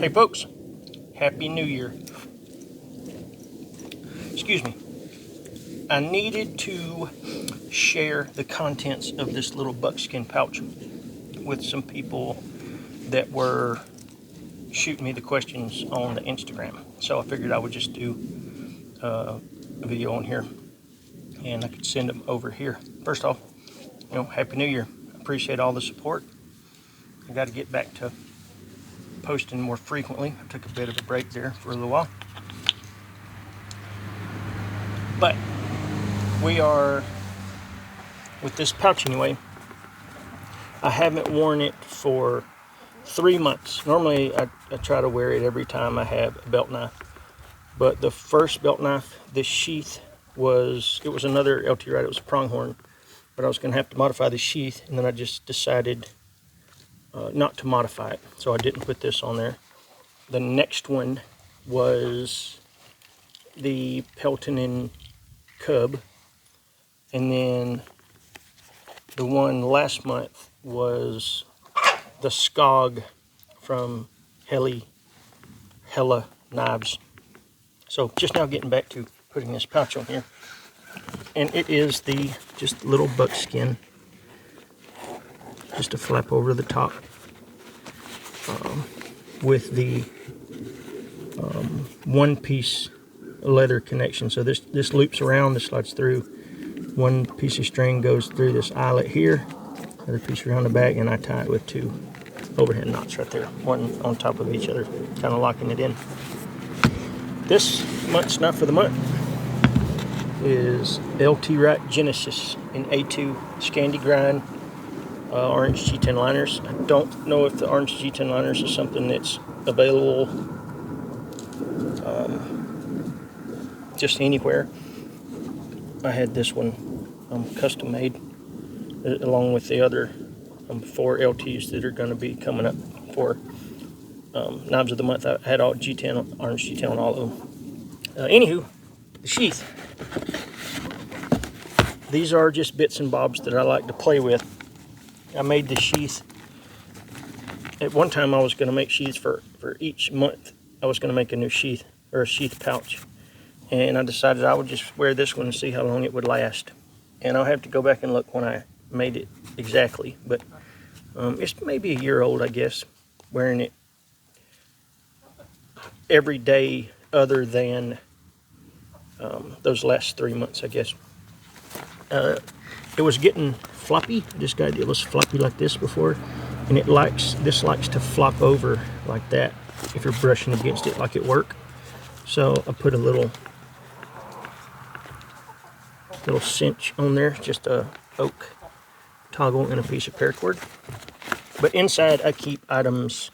Hey folks, Happy New Year. Excuse me. I needed to share the contents of this little buckskin pouch with some people that were shooting me the questions on the Instagram. So I figured I would just do a video on here and I could send them over here. First off, Happy New Year. I appreciate all the support. I got to get back to posting more frequently. I took a bit of a break there for a little while. But we are, with this pouch anyway, I haven't worn it for 3 months. Normally I try to wear it every time I have a belt knife. But the first belt knife, this sheath, it was another LT rod, it was a pronghorn. But I was going to have to modify the sheath, and then I just decided not to modify it. So I didn't put this on there. The next one was the Pelton and Cub. And then the one last month was the Skog from Hella Knives. So just now getting back to putting this pouch on here. And it is the just little buckskin. Just a flap over the top with the one-piece leather connection. So this loops around, this slides through. One piece of string goes through this eyelet here, other piece around the back, and I tie it with 2 overhead knots right there, one on top of each other, kind of locking it in. This month's knife for the month is LT Right Genesis in A2 Scandi Grind orange G10 liners. I don't know if the orange G10 liners is something that's available just anywhere. I had this one custom made along with the other 4 LTs that are going to be coming up for knives of the month. I had all G10, orange G10 on all of them. Anywho, the sheath. These are just bits and bobs that I like to play with. I made the sheath. At one time I was going to make sheaths for each month. I was going to make a new sheath, or a sheath pouch. And I decided I would just wear this one and see how long it would last. And I'll have to go back and look when I made it exactly. But it's maybe a year old, I guess, wearing it every day other than those last 3 months, I guess. It was getting floppy. It was floppy like this before, and this likes to flop over like that if you're brushing against it like at work. So I put a little cinch on there, just a oak toggle and a piece of paracord. But inside I keep items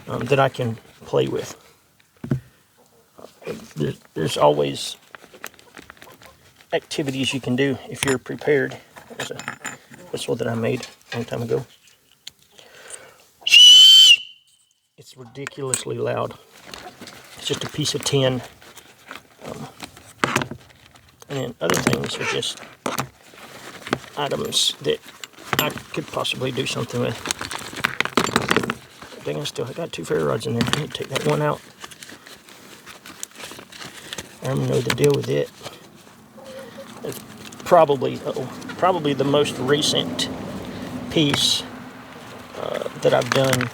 that I can play with. There's always activities you can do if you're prepared. There's a whistle that I made a long time ago. It's ridiculously loud. It's just a piece of tin. And then other things are just items that I could possibly do something with. Dang, I got 2 ferro rods in there. I need to take that one out. I don't know the deal with it. It's probably the most recent piece that I've done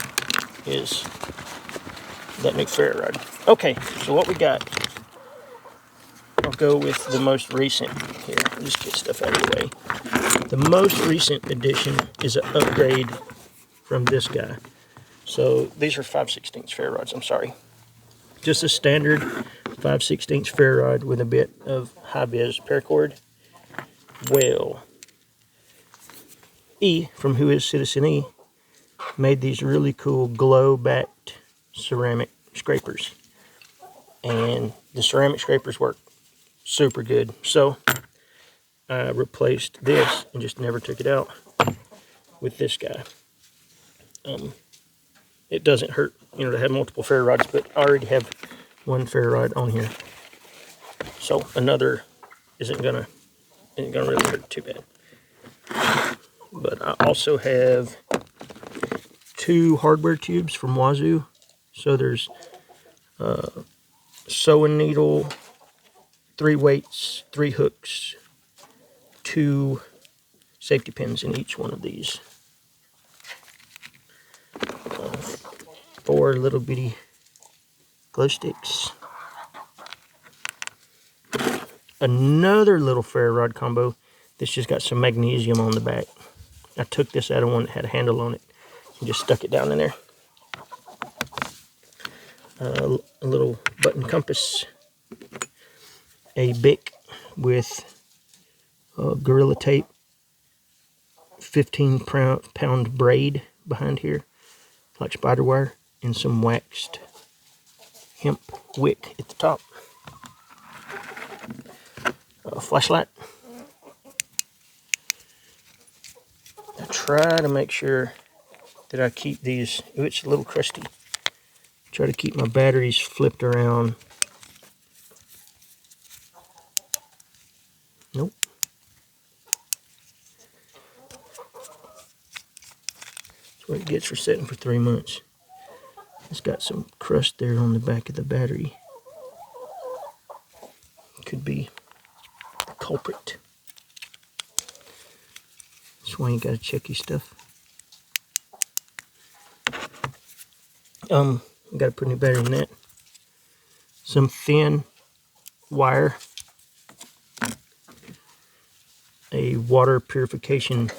is that new ferro rod. Okay, so what we got? I'll go with the most recent here. Just get stuff out of the way. The most recent addition is an upgrade from this guy. So these are 5/16 ferro rods. I'm sorry. Just a standard 5/16 ferro rod with a bit of high-vis paracord. Well, E from Who Is Citizen E made these really cool glow-backed ceramic scrapers, and the ceramic scrapers work super good. So I replaced this and just never took it out with this guy. It doesn't hurt, to have multiple ferro rods, but I already have 1 ferro rod on here, so another isn't gonna really hurt too bad. But I also have 2 hardware tubes from Wazoo So there's sewing needle, 3 weights, 3 hooks, 2 safety pins in each one of these. 4 little bitty glow sticks. Another little ferro rod combo. This just got some magnesium on the back. I took this out of one that had a handle on it and just stuck it down in there. A little button compass. A Bic with Gorilla Tape, 15-pound braid behind here, like spider wire, and some waxed hemp wick at the top. A flashlight. I try to make sure that I keep these, it's a little crusty. Try to keep my batteries flipped around. Nope. That's what it gets for setting for 3 months. It's got some crust there on the back of the battery. Could be the culprit. That's why you gotta check your stuff. Gotta put a new battery in that. Some thin wire. A water purification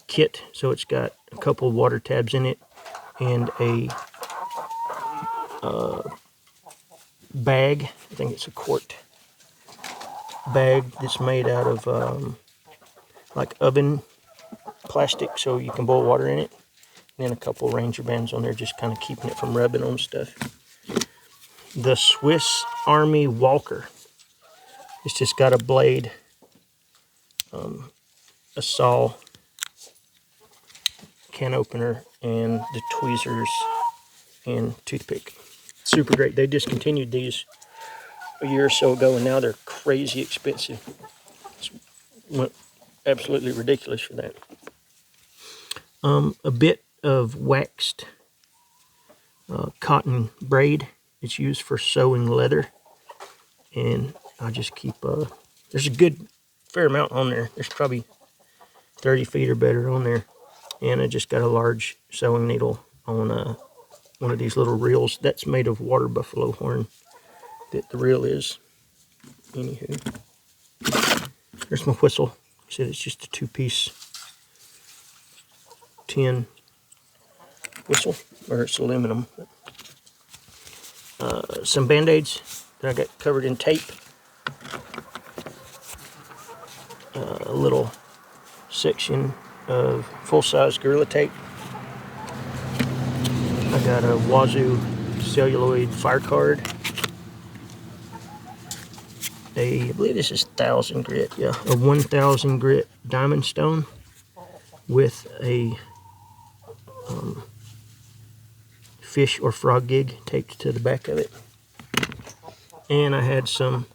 kit, so it's got a couple of water tabs in it, and a bag. I think it's a quart bag that's made out of like oven plastic, so you can boil water in it. And then a couple Ranger bands on there, just kind of keeping it from rubbing on stuff. The Swiss Army Walker. It's just got a blade, a saw, can opener, and the tweezers and toothpick. Super great. They discontinued these a year or so ago, and now they're crazy expensive. It's absolutely ridiculous for that. A bit of waxed cotton braid. It's used for sewing leather, and I just keep there's a good fair amount on there. There's probably 30 feet or better on there, and I just got a large sewing needle on one of these little reels that's made of water buffalo horn that the reel is. Anywho, there's my whistle. I said it's just a 2-piece tin whistle, or it's aluminum. Some band-aids that I got covered in tape. A little section of full-size Gorilla Tape. I got a Wazoo celluloid fire card. I believe this is 1,000 grit, yeah, a 1,000 grit diamond stone with a fish or frog gig taped to the back of it. And I had some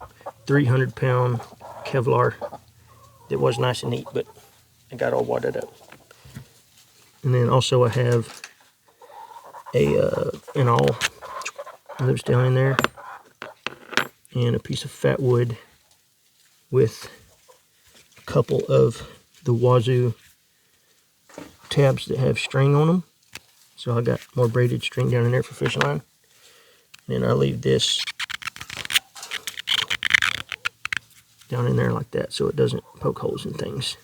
300-pound Kevlar that was nice and neat, but it got all wadded up. And then also I have an awl that's down in there, and a piece of fat wood with a couple of the Wazoo tabs that have string on them. So I got more braided string down in there for fishing line. And then I leave this down in there like that so it doesn't poke holes in things.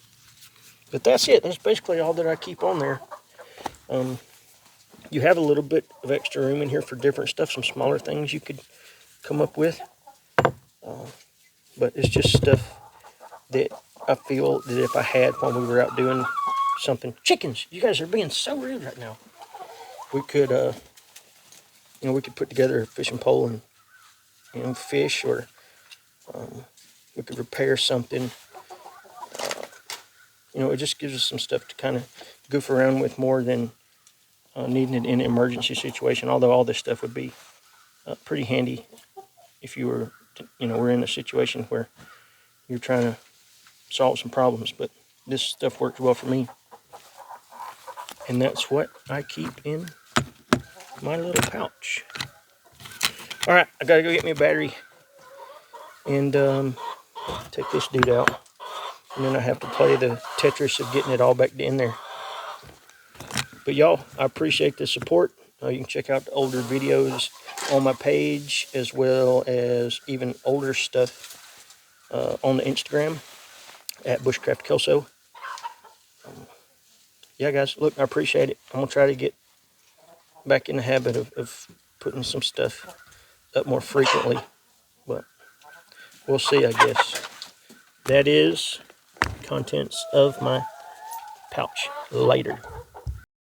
But that's it. That's basically all that I keep on there. You have a little bit of extra room in here for different stuff, some smaller things you could come up with. But it's just stuff that I feel that if I had when we were out doing something. Chickens! You guys are being so rude right now. We could, we could put together a fishing pole and fish, or we could repair something. It just gives us some stuff to kind of goof around with more than needing it in an emergency situation. Although all this stuff would be pretty handy if you were, we're in a situation where you're trying to solve some problems. But this stuff works well for me. And that's what I keep in my little pouch. All right, I gotta go get me a battery and take this dude out. And then I have to play the Tetris of getting it all back in there. But y'all, I appreciate the support. You can check out the older videos on my page, as well as even older stuff on the Instagram at Bushcraft Kelso. Yeah, guys, look, I appreciate it. I'm going to try to get back in the habit of putting some stuff up more frequently. But we'll see, I guess. That is contents of my pouch later.